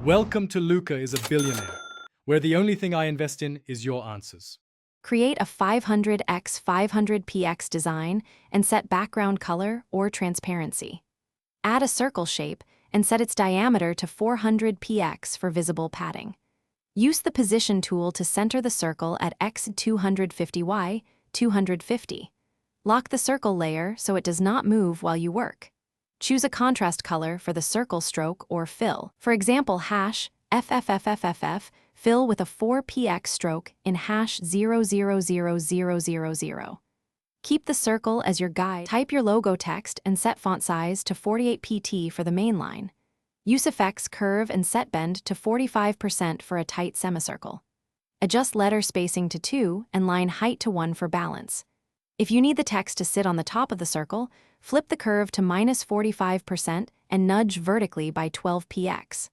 Welcome to Luca is a Billionaire, where the only thing I invest in is your answers. Create a 500x 500px design and set background color or transparency. Add a circle shape and set its diameter to 400px for visible padding. Use the position tool to center the circle at x 250y 250. Lock the circle layer so it does not move while you work. Choose a contrast color for the circle stroke or fill. For example, hash FFFFFF, fill with a 4px stroke in hash 000000. Keep the circle as your guide. Type your logo text and set font size to 48 pt for the main line. Use effects curve and set bend to 45% for a tight semicircle. Adjust letter spacing to 2 and line height to 1 for balance. If you need the text to sit on the top of the circle, flip the curve to -45% and nudge vertically by 12px.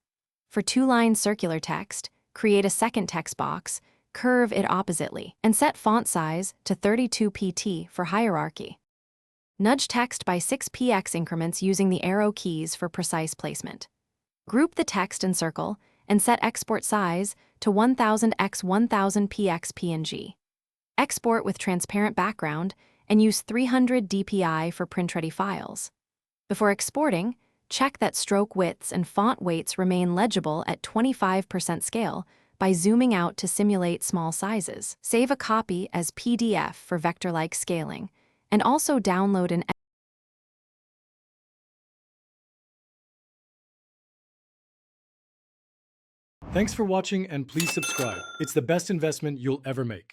For two-line circular text, create a second text box, curve it oppositely, and set font size to 32 pt for hierarchy. Nudge text by 6px increments using the arrow keys for precise placement. Group the text and circle, and set export size to 1000x 1000px PNG. Export with transparent background and use 300 dpi for print-ready files. Before exporting, check that stroke widths and font weights remain legible at 25% scale by zooming out to simulate small sizes. Save a copy as PDF for vector-like scaling, and also download an Thanks for watching and please subscribe. It's the best investment you'll ever make.